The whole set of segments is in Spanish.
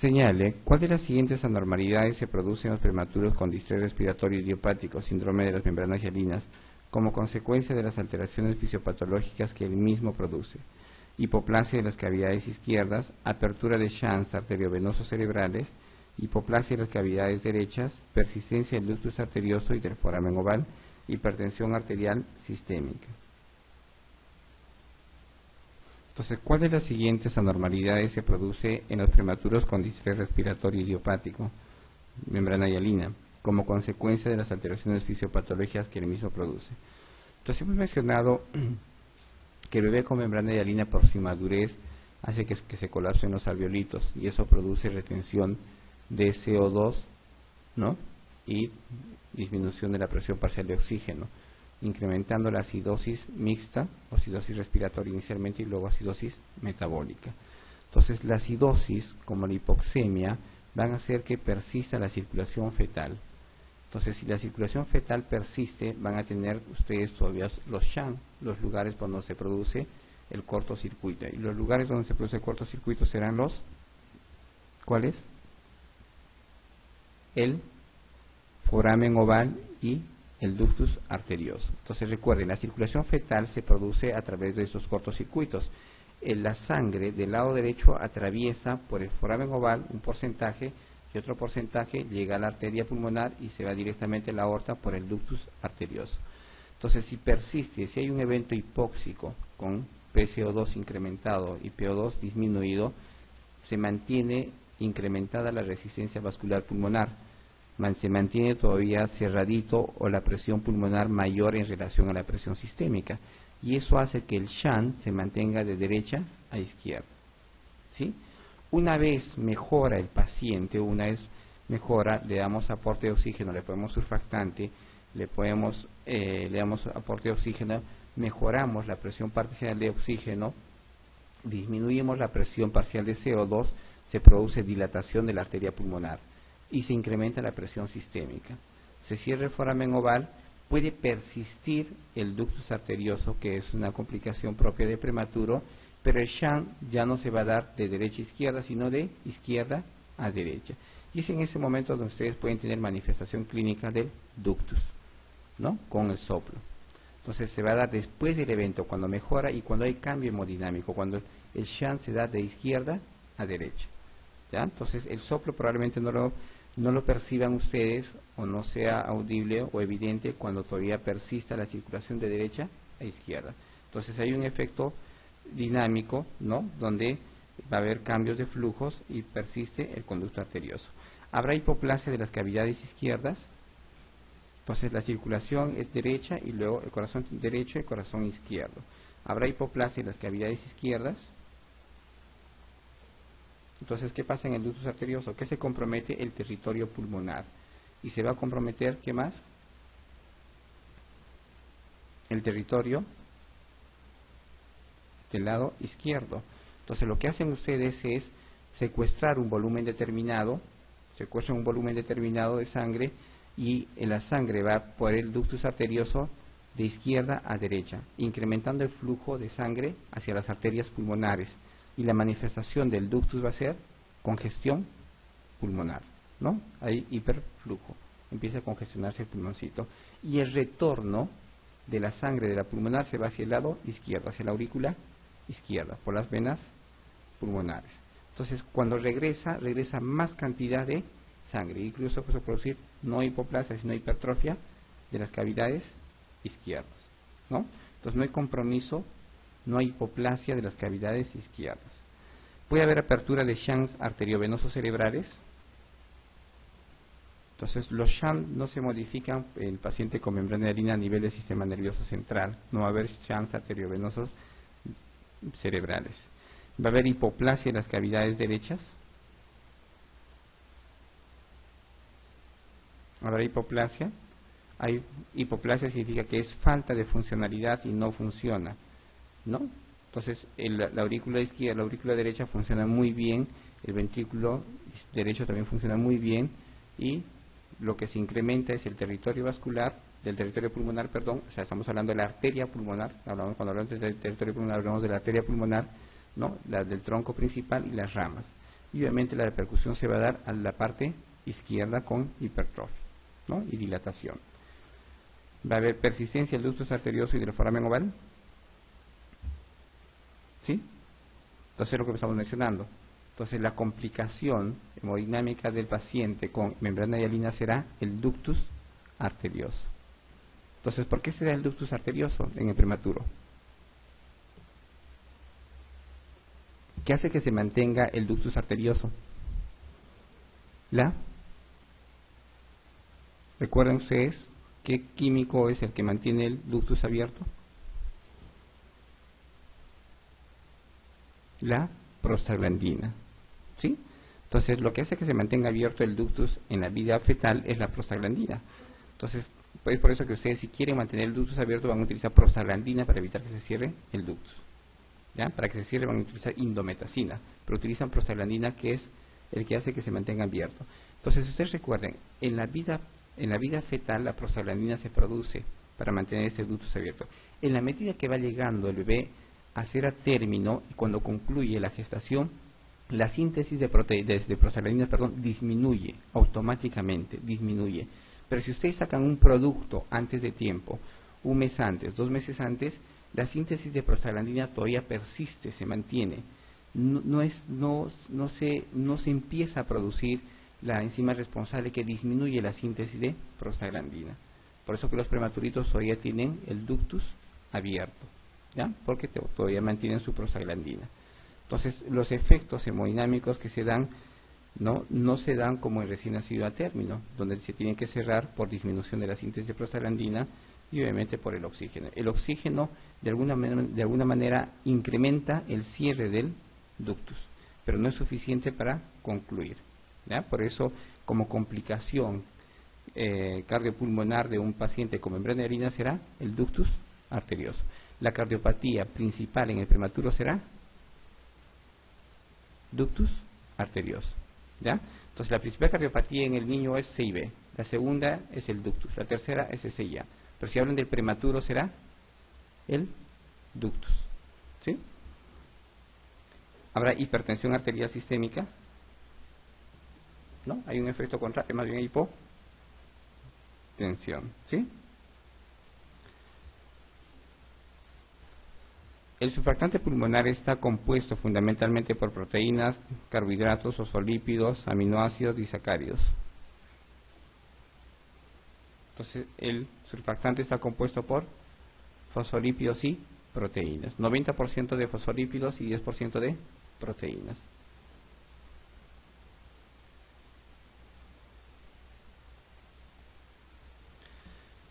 Señale, ¿cuál de las siguientes anormalidades se produce en los prematuros con distrés respiratorio idiopático, síndrome de las membranas hialinas, como consecuencia de las alteraciones fisiopatológicas que él mismo produce? Hipoplasia de las cavidades izquierdas, apertura de shunts arteriovenosos cerebrales, hipoplasia de las cavidades derechas, persistencia del ductus arterioso y del foramen oval, hipertensión arterial sistémica. Entonces, ¿cuál de las siguientes anormalidades se produce en los prematuros con distrés respiratorio idiopático, membrana hialina, como consecuencia de las alteraciones fisiopatológicas que él mismo produce? Entonces, hemos mencionado que el bebé con membrana hialina por su madurez hace que se colapsen los alveolitos y eso produce retención de CO2, ¿no? Y disminución de la presión parcial de oxígeno, incrementando la acidosis mixta o acidosis respiratoria inicialmente y luego acidosis metabólica. Entonces, la acidosis, como la hipoxemia, van a hacer que persista la circulación fetal. Entonces, si la circulación fetal persiste, van a tener ustedes todavía los shunts, los lugares donde se produce el cortocircuito. Y los lugares donde se produce el cortocircuito serán los, ¿cuáles? El foramen oval y el ductus arterioso. Entonces recuerden, la circulación fetal se produce a través de estos cortocircuitos. La sangre del lado derecho atraviesa por el foramen oval un porcentaje y otro porcentaje llega a la arteria pulmonar y se va directamente a la aorta por el ductus arterioso. Entonces, si persiste, si hay un evento hipóxico con PCO2 incrementado y PO2 disminuido, se mantiene incrementada la resistencia vascular pulmonar, se mantiene todavía cerradito o la presión pulmonar mayor en relación a la presión sistémica, y eso hace que el shunt se mantenga de derecha a izquierda, ¿sí? Una vez mejora el paciente, una vez mejora, le damos aporte de oxígeno, le ponemos surfactante, le damos aporte de oxígeno, mejoramos la presión parcial de oxígeno, disminuimos la presión parcial de CO2, se produce dilatación de la arteria pulmonar y se incrementa la presión sistémica. Se cierra el foramen oval, puede persistir el ductus arterioso, que es una complicación propia de prematuro, pero el shunt ya no se va a dar de derecha a izquierda, sino de izquierda a derecha. Y es en ese momento donde ustedes pueden tener manifestación clínica del ductus, ¿no? Con el soplo. Entonces se va a dar después del evento, cuando mejora y cuando hay cambio hemodinámico, cuando el shunt se da de izquierda a derecha, ¿ya? Entonces el soplo probablemente no lo perciban ustedes o no sea audible o evidente cuando todavía persista la circulación de derecha a izquierda. Entonces hay un efecto dinámico, ¿no? Donde va a haber cambios de flujos y persiste el conducto arterioso. Habrá hipoplasia de las cavidades izquierdas. Entonces la circulación es derecha y luego el corazón derecho y el corazón izquierdo. Habrá hipoplasia de las cavidades izquierdas. Entonces, ¿qué pasa en el ductus arterioso? Que se compromete el territorio pulmonar. Y se va a comprometer, ¿qué más? El territorio del lado izquierdo. Entonces, lo que hacen ustedes es secuestrar un volumen determinado, secuestran un volumen determinado de sangre y la sangre va por el ductus arterioso de izquierda a derecha, incrementando el flujo de sangre hacia las arterias pulmonares. Y la manifestación del ductus va a ser congestión pulmonar, ¿no? Hay hiperflujo, empieza a congestionarse el pulmoncito. Y el retorno de la sangre de la pulmonar se va hacia el lado izquierdo, hacia la aurícula izquierda, por las venas pulmonares. Entonces, cuando regresa más cantidad de sangre, incluso puede producir no hipoplasia, sino hipertrofia de las cavidades izquierdas, ¿no? Entonces, no hay compromiso, no hay hipoplasia de las cavidades izquierdas. Puede haber apertura de shunts arteriovenosos cerebrales. Entonces, los shunts no se modifican en el paciente con membrana hialina a nivel del sistema nervioso central. No va a haber shunts arteriovenosos cerebrales. Va a haber hipoplasia de las cavidades derechas. ¿Habrá hipoplasia? Hay hipoplasia significa que es falta de funcionalidad y no funciona, ¿no? Entonces, la aurícula izquierda, la aurícula derecha funciona muy bien, el ventrículo derecho también funciona muy bien, y lo que se incrementa es el territorio vascular, del territorio pulmonar, perdón, o sea, estamos hablando de la arteria pulmonar, cuando hablamos del territorio pulmonar hablamos de la arteria pulmonar, ¿no? La del tronco principal y las ramas. y obviamente la repercusión se va a dar a la parte izquierda con hipertrofia, ¿no? Y dilatación. Va a haber persistencia del ductus arterioso y del foramen oval, ¿sí? Entonces es lo que estamos mencionando. Entonces la complicación hemodinámica del paciente con membrana hialina será el ductus arterioso. Entonces, ¿por qué se da el ductus arterioso en el prematuro? ¿Qué hace que se mantenga el ductus arterioso? ¿Recuerdan ustedes qué químico es el que mantiene el ductus abierto? La prostaglandina, ¿sí? Entonces, lo que hace que se mantenga abierto el ductus en la vida fetal es la prostaglandina. Entonces, es por eso que ustedes, si quieren mantener el ductus abierto, van a utilizar prostaglandina para evitar que se cierre el ductus. ¿Ya? Para que se cierre van a utilizar indometacina, pero utilizan prostaglandina, que es el que hace que se mantenga abierto. Entonces, ustedes recuerden, en la vida fetal la prostaglandina se produce para mantener ese ductus abierto. En la medida que va llegando el bebé a ser a término, y cuando concluye la gestación, la síntesis de prostaglandina, disminuye automáticamente, disminuye. Pero si ustedes sacan un producto antes de tiempo, un mes antes, 2 meses antes, la síntesis de prostaglandina todavía persiste, se mantiene. No se empieza a producir la enzima responsable que disminuye la síntesis de prostaglandina. Por eso que los prematuritos todavía tienen el ductus abierto, ¿ya? Porque todavía mantienen su prostaglandina. Entonces, los efectos hemodinámicos que se dan no se dan como en recién nacido a término, donde se tienen que cerrar por disminución de la síntesis de prostaglandina y obviamente por el oxígeno. El oxígeno de alguna manera incrementa el cierre del ductus, pero no es suficiente para concluir, ¿ya? Por eso, como complicación cardiopulmonar de un paciente con membrana hialina será el ductus arterioso. La cardiopatía principal en el prematuro será ductus arterioso, ¿ya? Entonces la principal cardiopatía en el niño es CIB, la segunda es el ductus, la tercera es SIA. Pero si hablan del prematuro será el ductus, ¿sí? Habrá hipertensión arterial sistémica, ¿no? Hay un efecto contrario, más bien hipotensión, ¿sí? El surfactante pulmonar está compuesto fundamentalmente por proteínas, carbohidratos, fosfolípidos, aminoácidos, disacáridos. Entonces, el surfactante está compuesto por fosfolípidos y proteínas. 90% de fosfolípidos y 10% de proteínas.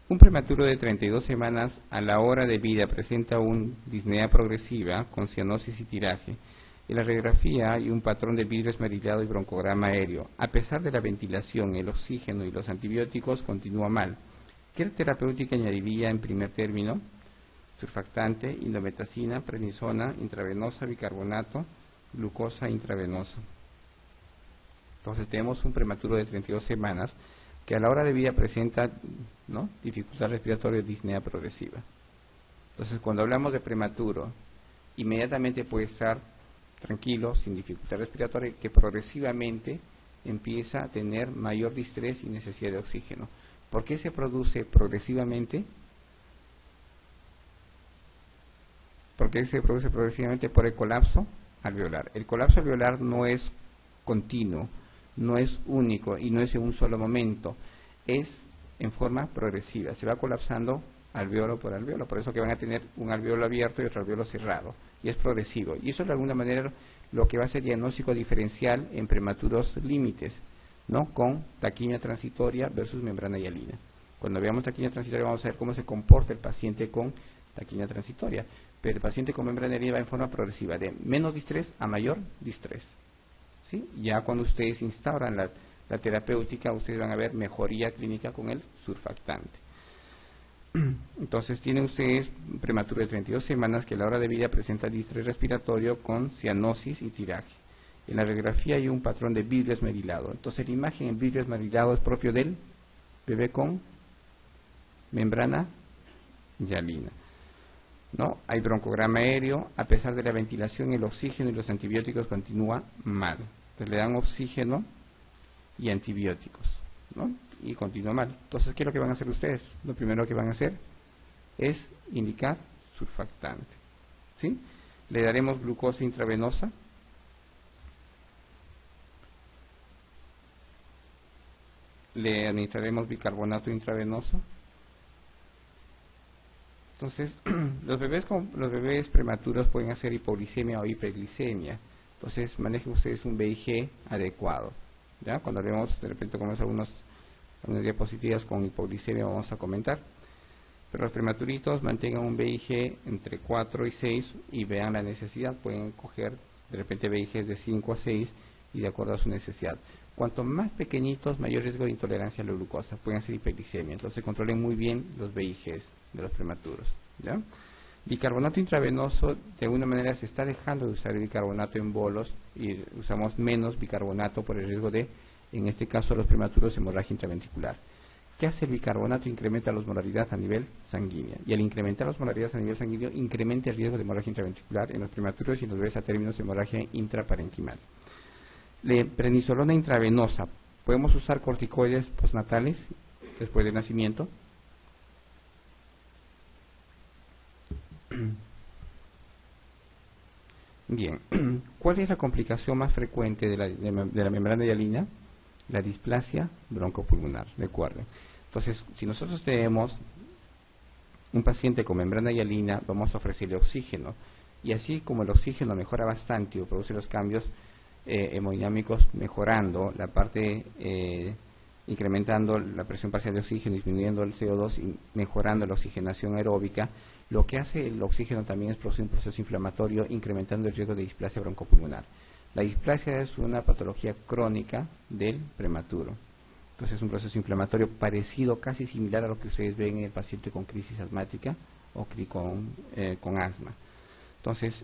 Un prematuro de 32 semanas a la hora de vida presenta una disnea progresiva con cianosis y tiraje. En la radiografía hay un patrón de vidrio esmerilado y broncograma aéreo. A pesar de la ventilación, el oxígeno y los antibióticos continúa mal. ¿Qué terapéutica añadiría en primer término? Surfactante, indometacina, prednisona, intravenosa, bicarbonato, glucosa intravenosa. Entonces tenemos un prematuro de 32 semanas que a la hora de vida presenta, ¿no?, dificultad respiratoria, disnea progresiva. Entonces, cuando hablamos de prematuro, inmediatamente puede estar tranquilo, sin dificultad respiratoria, que progresivamente empieza a tener mayor distrés y necesidad de oxígeno. ¿Por qué se produce progresivamente? ¿Por qué se produce progresivamente? Por el colapso alveolar. El colapso alveolar no es continuo, no es único y no es en un solo momento, es en forma progresiva, se va colapsando alveolo por alveolo, por eso que van a tener un alveolo abierto y otro alveolo cerrado, y es progresivo, y eso de alguna manera lo que va a ser diagnóstico diferencial en prematuros límites, ¿no?, con taquimia transitoria versus membrana hialina. Cuando veamos taquimia transitoria vamos a ver cómo se comporta el paciente con taquimia transitoria, pero el paciente con membrana hialina va en forma progresiva, de menos distrés a mayor distrés. ¿Sí? Ya cuando ustedes instauran la terapéutica, ustedes van a ver mejoría clínica con el surfactante. Entonces tienen ustedes un prematuro de 32 semanas que a la hora de vida presenta distrés respiratorio con cianosis y tiraje. En la radiografía hay un patrón de vidrio esmerilado. Entonces la imagen en vidrio esmerilado es propio del bebé con membrana hialina, ¿no? Hay broncograma aéreo, a pesar de la ventilación, el oxígeno y los antibióticos continúa mal. Entonces le dan oxígeno y antibióticos, ¿no? Y continúa mal. Entonces, ¿qué es lo que van a hacer ustedes? Lo primero que van a hacer es indicar surfactante, ¿sí? Le daremos glucosa intravenosa, le administraremos bicarbonato intravenoso. Entonces, los bebés prematuros pueden hacer hipoglicemia o hiperglicemia. Entonces, manejen ustedes un VIG adecuado. ¿Ya? Cuando vemos, de repente, como algunas diapositivas con hipoglicemia, vamos a comentar. Pero los prematuritos mantengan un VIG entre 4 y 6 y vean la necesidad. Pueden coger, de repente, VIGs de 5 a 6 y de acuerdo a su necesidad. Cuanto más pequeñitos, mayor riesgo de intolerancia a la glucosa. Pueden hacer hiperglicemia. Entonces, controlen muy bien los VIGs de los prematuros, ¿ya? Bicarbonato intravenoso, de alguna manera se está dejando de usar el bicarbonato en bolos y usamos menos bicarbonato por el riesgo de, en este caso, los prematuros, hemorragia intraventricular. ¿Qué hace el bicarbonato? Incrementa la osmolaridad a nivel sanguíneo, y al incrementar la osmolaridad a nivel sanguíneo, incrementa el riesgo de hemorragia intraventricular en los prematuros y en los bebés a términos de hemorragia intraparenquimal. Prednisolona intravenosa, podemos usar corticoides postnatales después del nacimiento. Bien, ¿cuál es la complicación más frecuente de la membrana hialina? La displasia broncopulmonar, recuerden. Entonces, si nosotros tenemos un paciente con membrana hialina, vamos a ofrecerle oxígeno. Y así como el oxígeno mejora bastante o produce los cambios hemodinámicos, mejorando la parte, incrementando la presión parcial de oxígeno, disminuyendo el CO2 y mejorando la oxigenación aeróbica, lo que hace el oxígeno también es producir un proceso inflamatorio, incrementando el riesgo de displasia broncopulmonar. La displasia es una patología crónica del prematuro. Entonces es un proceso inflamatorio parecido, casi similar a lo que ustedes ven en el paciente con crisis asmática o con asma. Entonces,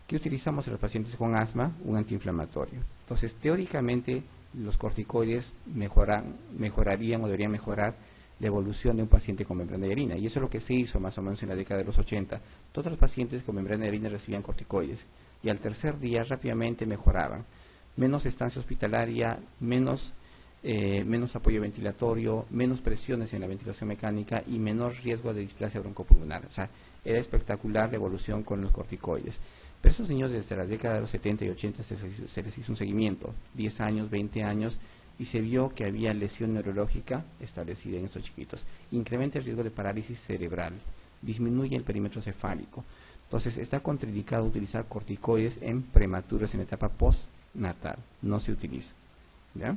¿qué utilizamos en los pacientes con asma? Un antiinflamatorio. Entonces, teóricamente, los corticoides mejorarían o deberían mejorar la evolución de un paciente con membrana hialina. Y eso es lo que se hizo más o menos en la década de los 80. Todos los pacientes con membrana hialina recibían corticoides. Y al tercer día rápidamente mejoraban. Menos estancia hospitalaria, menos apoyo ventilatorio, menos presiones en la ventilación mecánica y menor riesgo de displasia broncopulmonar. O sea, era espectacular la evolución con los corticoides. Pero esos niños desde la década de los 70 y 80 se les hizo un seguimiento, 10 años, 20 años, y se vio que había lesión neurológica establecida en estos chiquitos. Incrementa el riesgo de parálisis cerebral, disminuye el perímetro cefálico. Entonces está contraindicado utilizar corticoides en prematuros en etapa postnatal, no se utiliza, ¿ya?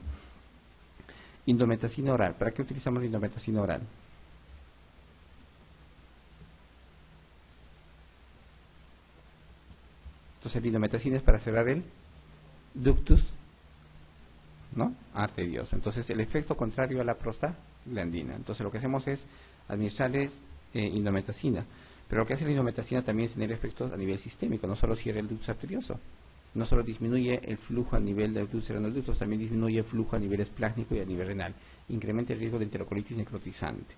Indometacina oral. ¿Para qué utilizamos la indometacina oral? Entonces la indometacina es para cerrar el ductus, ¿no?, arterioso. Entonces el efecto contrario a la prostaglandina. Entonces lo que hacemos es administrarles indometacina. Pero lo que hace la indometacina también es tener efectos a nivel sistémico. No solo cierra el ductus arterioso, no solo disminuye el flujo a nivel del ductus renal-ductus, también disminuye el flujo a nivel esplácnico y a nivel renal. Incrementa el riesgo de enterocolitis necrotizante.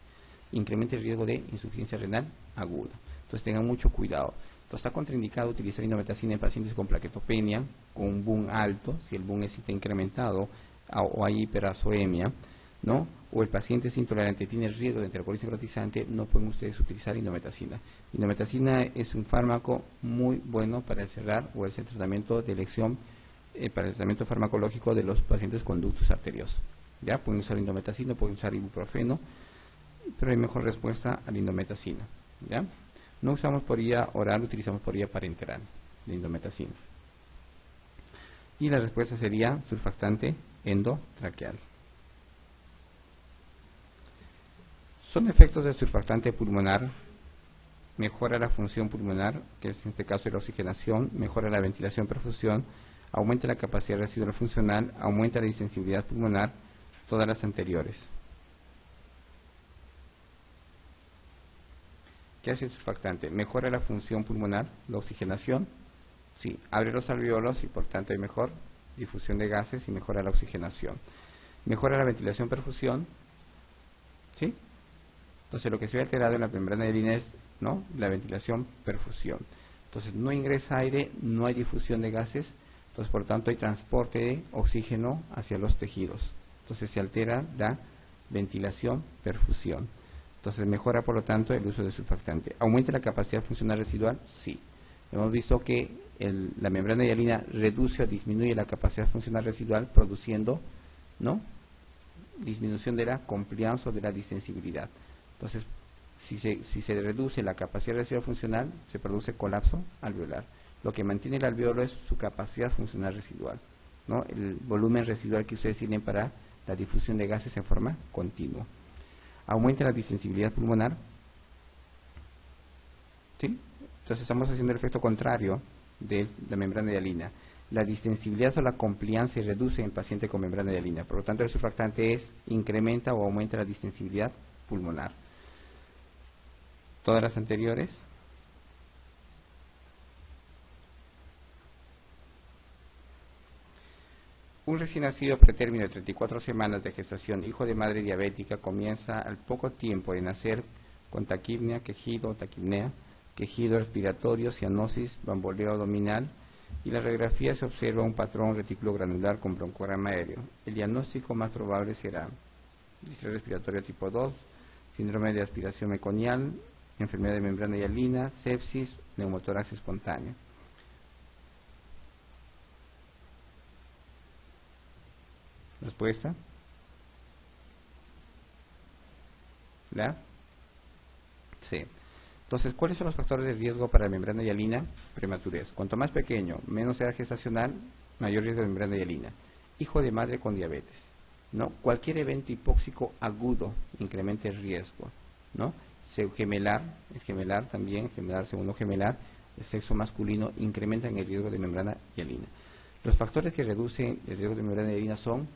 Incrementa el riesgo de insuficiencia renal aguda. Entonces tengan mucho cuidado. Entonces está contraindicado utilizar indometacina en pacientes con plaquetopenia, con un boom alto, si el boom está incrementado o hay hiperazoemia, ¿no? O el paciente es intolerante, tiene riesgo de enterocolitis necrotizante, no pueden ustedes utilizar indometacina. Indometacina es un fármaco muy bueno para cerrar o es el tratamiento de elección para el tratamiento farmacológico de los pacientes con ductus arterioso. Ya pueden usar indometacina, pueden usar ibuprofeno, pero hay mejor respuesta a la indometacina. ¿Ya? No usamos por vía oral, utilizamos por vía parenteral de indometacina. Y la respuesta sería surfactante endotraqueal. Son efectos del surfactante pulmonar: mejora la función pulmonar, que es en este caso la oxigenación, mejora la ventilación perfusión, aumenta la capacidad residual funcional, aumenta la distensibilidad pulmonar, todas las anteriores. ¿Qué hace el surfactante? Mejora la función pulmonar, la oxigenación, sí, abre los alveolos y por tanto hay mejor difusión de gases y mejora la oxigenación. Mejora la ventilación perfusión, ¿sí? Entonces lo que se ve alterado en la membrana hialina es, ¿no?, la ventilación perfusión. Entonces no ingresa aire, no hay difusión de gases, Entonces, por lo tanto, hay transporte de oxígeno hacia los tejidos. Entonces, se altera la ventilación, perfusión. Entonces, mejora, por lo tanto, el uso de surfactante. ¿Aumenta la capacidad funcional residual? Sí. Hemos visto que la membrana hialina reduce o disminuye la capacidad funcional residual, produciendo, ¿no?, disminución de la compliance o de la distensibilidad. Entonces, si se reduce la capacidad residual funcional, se produce colapso alveolar. Lo que mantiene el alveolo es su capacidad funcional residual, ¿no?, el volumen residual que ustedes tienen para la difusión de gases en forma continua. Aumenta la distensibilidad pulmonar, ¿sí? Entonces estamos haciendo el efecto contrario de la membrana hialina. La distensibilidad o la compliance se reduce en el paciente con membrana hialina. Por lo tanto, el surfactante incrementa o aumenta la distensibilidad pulmonar. Todas las anteriores. Un recién nacido pretérmino de 34 semanas de gestación, hijo de madre diabética, comienza al poco tiempo de nacer con taquipnea, quejido, taquipnea, quejido respiratorio, cianosis, bamboleo abdominal, y la radiografía se observa un patrón reticulogranular con broncograma aéreo. El diagnóstico más probable será distrés respiratorio tipo 2, síndrome de aspiración meconial, enfermedad de membrana hialina, sepsis, neumotórax espontáneo. ¿Respuesta? ¿La? Sí. Entonces, ¿cuáles son los factores de riesgo para la membrana hialina? Prematurez. Cuanto más pequeño, menos edad gestacional, mayor riesgo de membrana hialina. Hijo de madre con diabetes, ¿no? Cualquier evento hipóxico agudo incrementa el riesgo, ¿no? Gemelar también, segundo gemelar, el sexo masculino incrementan el riesgo de membrana hialina. Los factores que reducen el riesgo de membrana hialina son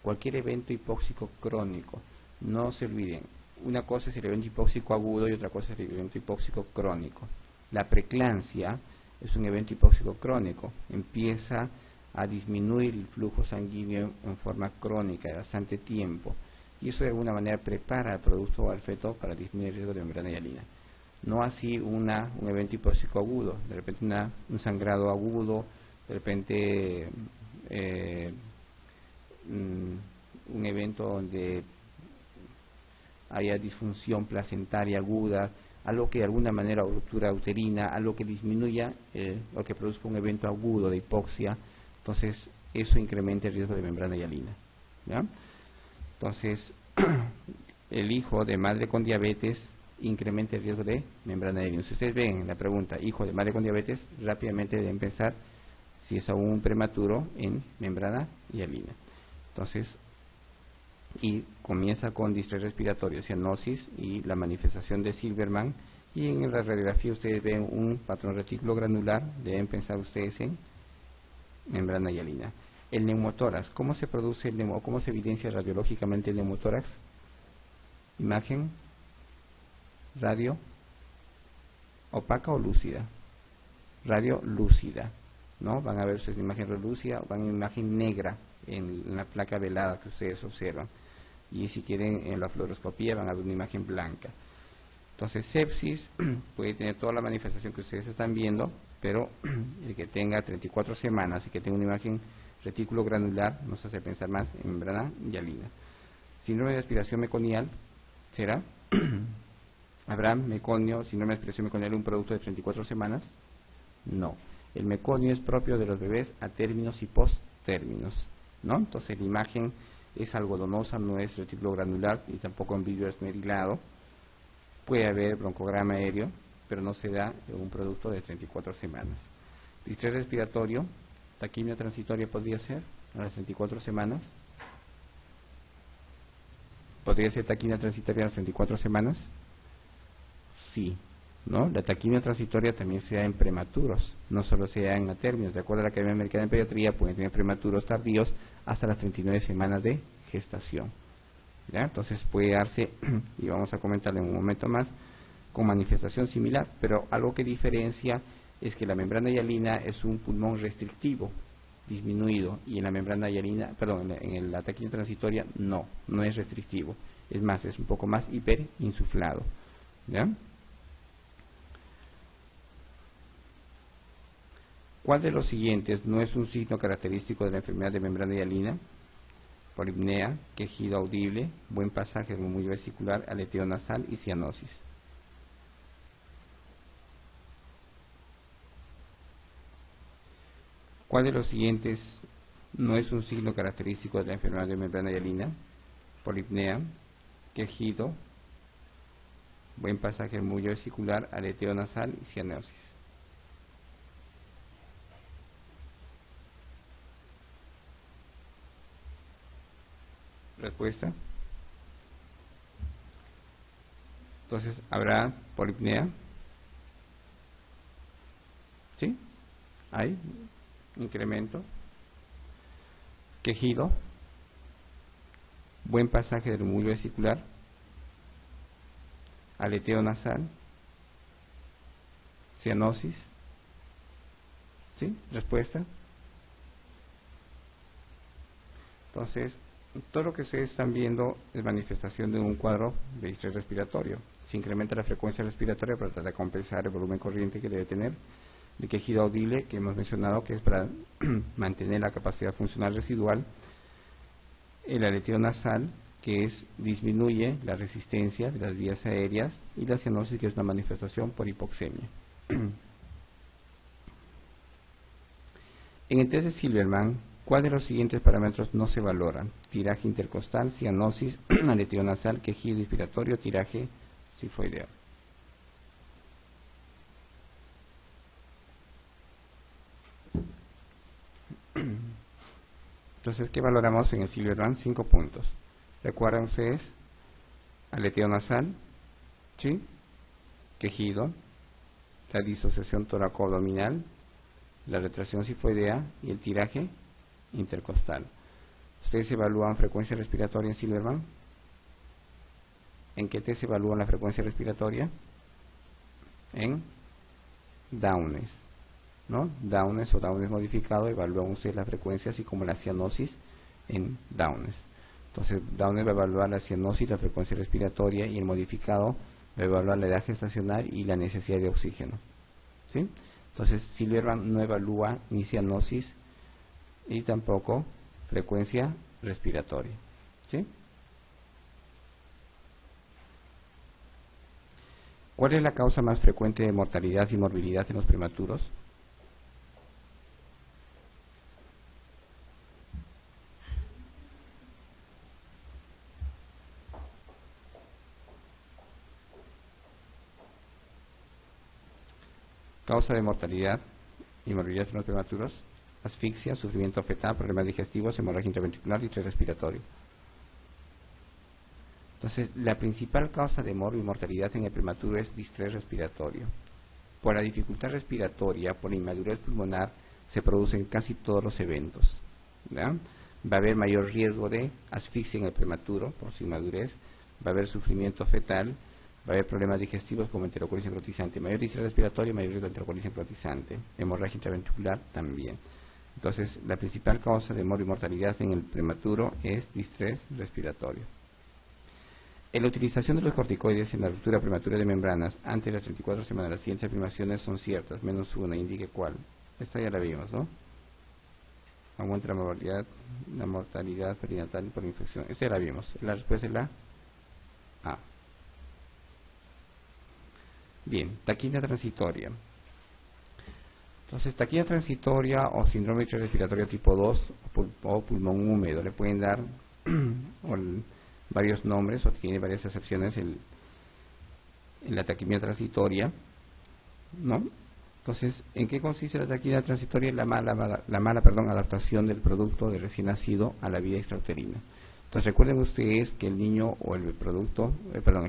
cualquier evento hipóxico crónico. No se olviden, una cosa es el evento hipóxico agudo y otra cosa es el evento hipóxico crónico. La preeclampsia es un evento hipóxico crónico. Empieza a disminuir el flujo sanguíneo en forma crónica de bastante tiempo. Y eso de alguna manera prepara al producto o al feto para disminuir el riesgo de membrana hialina. No así un evento hipóxico agudo, de repente un sangrado agudo, de repente un evento donde haya disfunción placentaria aguda, algo que de alguna manera, ruptura uterina, algo que disminuya o que produzca un evento agudo de hipoxia. Entonces eso incrementa el riesgo de membrana hialina, ¿ya? Entonces el hijo de madre con diabetes incrementa el riesgo de membrana hialina. Si ustedes ven en la pregunta hijo de madre con diabetes, rápidamente deben pensar si es aún prematuro en membrana hialina. Entonces, y comienza con distrés respiratorio, cianosis y la manifestación de Silverman, y en la radiografía ustedes ven un patrón reticulogranular, deben pensar ustedes en membrana hialina. El neumotórax, ¿cómo se produce cómo se evidencia radiológicamente el neumotórax? Imagen, radio, opaca o lúcida. Radio lúcida, ¿no? Van a ver ustedes una imagen relúcida o van a una imagen negra en la placa velada que ustedes observan. Y si quieren en la fluoroscopía van a ver una imagen blanca. Entonces sepsis puede tener toda la manifestación que ustedes están viendo, pero el que tenga 34 semanas y que tenga una imagen reticulogranular nos hace pensar más en membrana hialina. Síndrome de aspiración meconial será ¿habrá meconio, síndrome de aspiración meconial un producto de 34 semanas? No. El meconio es propio de los bebés a términos y post-términos, ¿no? Entonces la imagen es algodonosa, no es reticulogranular y tampoco en vidrio esmerilado. Puede haber broncograma aéreo, pero no se da en un producto de 34 semanas. Distrés respiratorio, taquimia transitoria podría ser a las 34 semanas. ¿Podría ser taquimia transitoria a las 34 semanas? Sí, ¿no? La taquimia transitoria también se da en prematuros, no solo se da en atérminos. De acuerdo a la Academia Americana de Pediatría, pueden tener prematuros tardíos hasta las 39 semanas de gestación, ¿ya? Entonces puede darse, y vamos a comentarlo en un momento más, con manifestación similar, pero algo que diferencia es que la membrana hialina es un pulmón restrictivo, disminuido, y en la membrana hialina, perdón, en la taquimia transitoria no es restrictivo, es más, es un poco más hiperinsuflado, ¿ya? ¿Cuál de los siguientes no es un signo característico de la enfermedad de membrana hialina? Polipnea, quejido audible, buen pasaje del murmullo vesicular, aleteo nasal y cianosis. ¿Cuál de los siguientes no es un signo característico de la enfermedad de membrana hialina? Polipnea, quejido, buen pasaje del murmullo vesicular, aleteo nasal y cianosis. Respuesta. Entonces habrá polipnea. ¿Sí? Hay incremento. Quejido. Buen pasaje del murmullo vesicular. Aleteo nasal. Cianosis. ¿Sí? Respuesta. Entonces, todo lo que ustedes están viendo es manifestación de un cuadro de distrés respiratorio. Se incrementa la frecuencia respiratoria para tratar de compensar el volumen corriente que debe tener. El quejido audible, que hemos mencionado, que es para mantener la capacidad funcional residual. El aleteo nasal, que disminuye la resistencia de las vías aéreas. Y la cianosis, que es una manifestación por hipoxemia. En el test de Silverman, ¿cuál de los siguientes parámetros no se valoran? Tiraje intercostal, cianosis, aleteo nasal, quejido inspiratorio, tiraje sifoideo. Entonces, ¿qué valoramos en el Silverman? 5 puntos. ¿Recuerdan ustedes? Aleteo nasal, ¿sí? Quejido, la disociación toracoabdominal, la retracción sifoidea y el tiraje intercostal. ¿Ustedes evalúan frecuencia respiratoria en Silverman? ¿En qué test se evalúa la frecuencia respiratoria? En Downes, ¿no? Downes o Downes modificado, evalúan ustedes la frecuencia, así como la cianosis en Downes. Entonces, Downes va a evaluar la cianosis, la frecuencia respiratoria, y el modificado va a evaluar la edad gestacional y la necesidad de oxígeno. ¿Sí? Entonces, Silverman no evalúa ni cianosis y tampoco frecuencia respiratoria. ¿Sí? ¿Cuál es la causa más frecuente de mortalidad y morbilidad en los prematuros? Causa de mortalidad y morbilidad en los prematuros: asfixia, sufrimiento fetal, problemas digestivos, hemorragia intraventricular y distrés respiratorio. Entonces, la principal causa de morbo y mortalidad en el prematuro es distrés respiratorio. Por la dificultad respiratoria, por la inmadurez pulmonar, se producen casi todos los eventos, ¿verdad? Va a haber mayor riesgo de asfixia en el prematuro por su inmadurez, va a haber sufrimiento fetal, va a haber problemas digestivos como enterocolitis necrotizante, mayor distrés respiratorio, mayor riesgo de enterocolitis necrotizante, hemorragia intraventricular también. Entonces, la principal causa de morbo y mortalidad en el prematuro es distrés respiratorio. En la utilización de los corticoides en la ruptura prematura de membranas antes de las 34 semanas, las siguientes afirmaciones son ciertas, menos una, indique cuál. Esta ya la vimos, ¿no? Aumenta la mortalidad perinatal por infección. Esta ya la vimos. La respuesta es la A. Bien, taquina transitoria. Entonces, taquina transitoria o síndrome respiratorio tipo 2 o pulmón húmedo, le pueden dar varios nombres o tiene varias acepciones en la taquimia transitoria, ¿no? Entonces, ¿en qué consiste la taquimia transitoria? La mala adaptación del producto de recién nacido a la vida extrauterina. Entonces, recuerden ustedes que el niño o el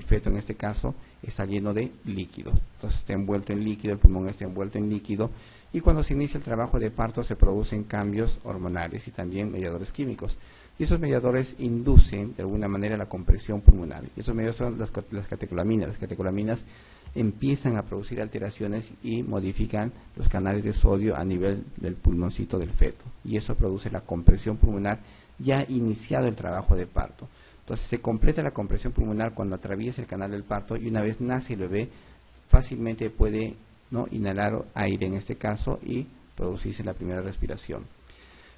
feto en este caso está lleno de líquido. Entonces, está envuelto en líquido, el pulmón está envuelto en líquido, y cuando se inicia el trabajo de parto se producen cambios hormonales y también mediadores químicos. Y esos mediadores inducen de alguna manera la compresión pulmonar. Y esos mediadores son las catecolaminas. Las catecolaminas empiezan a producir alteraciones y modifican los canales de sodio a nivel del pulmoncito del feto. Y eso produce la compresión pulmonar ya iniciado el trabajo de parto. Entonces se completa la compresión pulmonar cuando atraviesa el canal del parto, y una vez nace el bebé fácilmente puede, ¿no?, inhalar aire en este caso y producirse la primera respiración.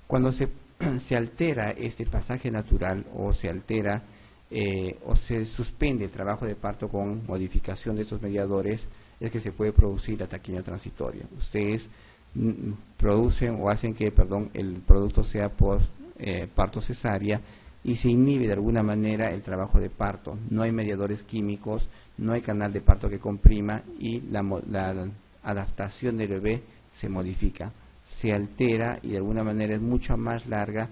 Cuando se altera este pasaje natural o se altera o se suspende el trabajo de parto con modificación de estos mediadores, es que se puede producir la taquimia transitoria. Ustedes producen o hacen que, el producto sea por parto cesárea y se inhibe de alguna manera el trabajo de parto. No hay mediadores químicos, no hay canal de parto que comprima y la adaptación del bebé se modifica, se altera y de alguna manera es mucho más larga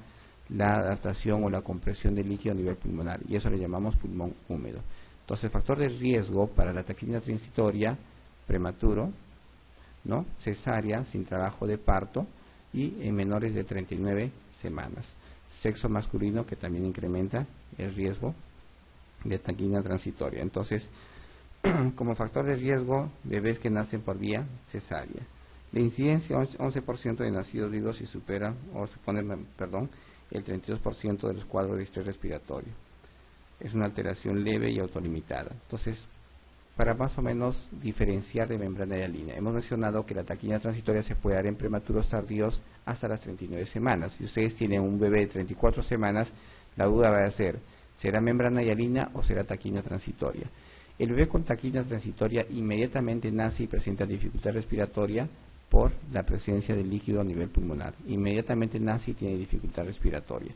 la adaptación o la compresión del líquido a nivel pulmonar, y eso le llamamos pulmón húmedo. Entonces, factor de riesgo para la taquimia transitoria: prematuro, ¿no?, cesárea sin trabajo de parto y en menores de 39 semanas. Sexo masculino, que también incrementa el riesgo de taquimia transitoria. Entonces, como factor de riesgo, bebés que nacen por vía cesárea. La incidencia, 11% de nacidos vivos y supera, o supone, el 32% de los cuadros de estrés respiratorio. Es una alteración leve y autolimitada. Entonces, para más o menos diferenciar de membrana hialina, hemos mencionado que la taquimia transitoria se puede dar en prematuros tardíos hasta las 39 semanas. Si ustedes tienen un bebé de 34 semanas, la duda va a ser, ¿será membrana hialina o será taquimia transitoria? El bebé con taquimia transitoria inmediatamente nace y presenta dificultad respiratoria por la presencia del líquido a nivel pulmonar. Inmediatamente nace y tiene dificultad respiratoria.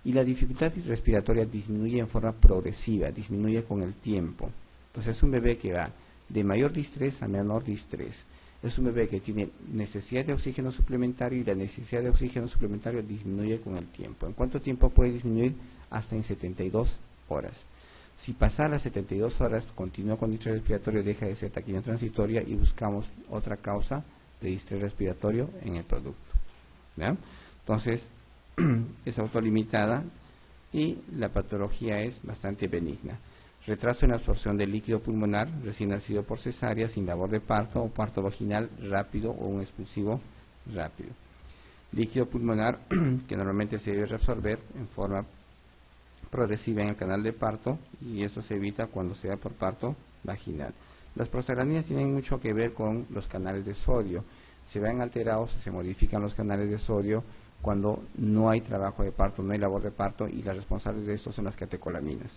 Y la dificultad respiratoria disminuye en forma progresiva, disminuye con el tiempo. Entonces es un bebé que va de mayor distrés a menor distrés. Es un bebé que tiene necesidad de oxígeno suplementario y la necesidad de oxígeno suplementario disminuye con el tiempo. ¿En cuánto tiempo puede disminuir? Hasta en 72 horas. Si pasa las 72 horas, continúa con distrés respiratorio, deja de ser taquimia transitoria y buscamos otra causa de distrés respiratorio en el producto. ¿Ya? Entonces, es autolimitada y la patología es bastante benigna. Retraso en la absorción del líquido pulmonar, recién nacido por cesárea, sin labor de parto o parto vaginal rápido o un expulsivo rápido. Líquido pulmonar que normalmente se debe reabsorber en forma progresiva en el canal de parto, y eso se evita cuando sea por parto vaginal. Las prostaglandinas tienen mucho que ver con los canales de sodio. Se ven alterados, se modifican los canales de sodio cuando no hay trabajo de parto, no hay labor de parto, y las responsables de esto son las catecolaminas.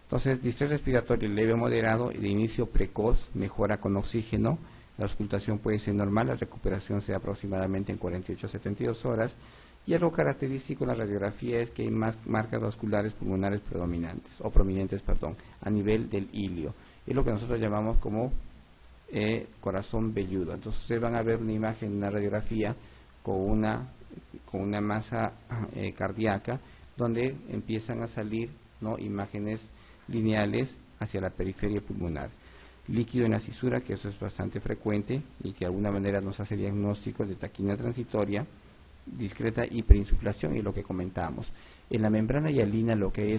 Entonces, distrés respiratorio leve o moderado y de inicio precoz, mejora con oxígeno. La auscultación puede ser normal, la recuperación se da aproximadamente en 48 a 72 horas. Y algo característico en la radiografía es que hay más marcas vasculares pulmonares predominantes, o prominentes, a nivel del ilio. Es lo que nosotros llamamos como corazón velludo. Entonces ustedes van a ver una imagen, una radiografía con una masa cardíaca, donde empiezan a salir, ¿no?, imágenes lineales hacia la periferia pulmonar. Líquido en la cisura, que eso es bastante frecuente y que de alguna manera nos hace diagnósticos de taquimia transitoria. Discreta hiperinsuflación y lo que comentábamos. En la membrana hialina lo que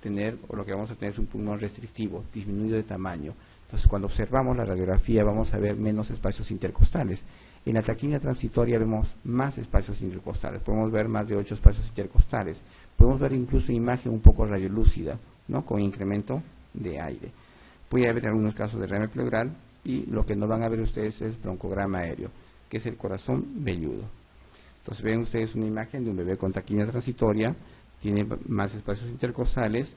vamos a tener es un pulmón restrictivo, disminuido de tamaño. Entonces, cuando observamos la radiografía vamos a ver menos espacios intercostales. En la taquimia transitoria vemos más espacios intercostales, podemos ver más de 8 espacios intercostales. Podemos ver incluso imagen un poco radiolúcida, ¿no?, con incremento de aire. Puede haber algunos casos de derrame pleural, y lo que no van a ver ustedes es broncograma aéreo, que es el corazón velludo. Entonces ven ustedes una imagen de un bebé con taquimia transitoria, tiene más espacios intercostales,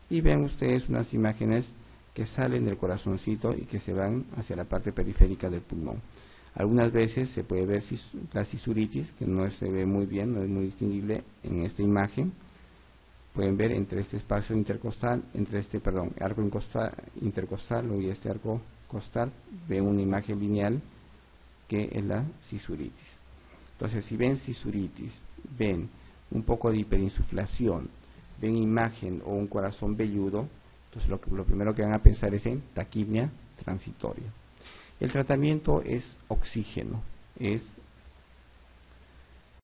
y ven ustedes unas imágenes que salen del corazoncito y que se van hacia la parte periférica del pulmón. Algunas veces se puede ver la cisuritis, que no se ve muy bien, no es muy distinguible en esta imagen. Pueden ver entre este espacio intercostal, arco intercostal y este arco costal, ven una imagen lineal que es la cisuritis. Entonces, si ven cisuritis, ven un poco de hiperinsuflación, ven imagen o un corazón velludo, entonces lo primero que van a pensar es en taquimia transitoria. El tratamiento es oxígeno, es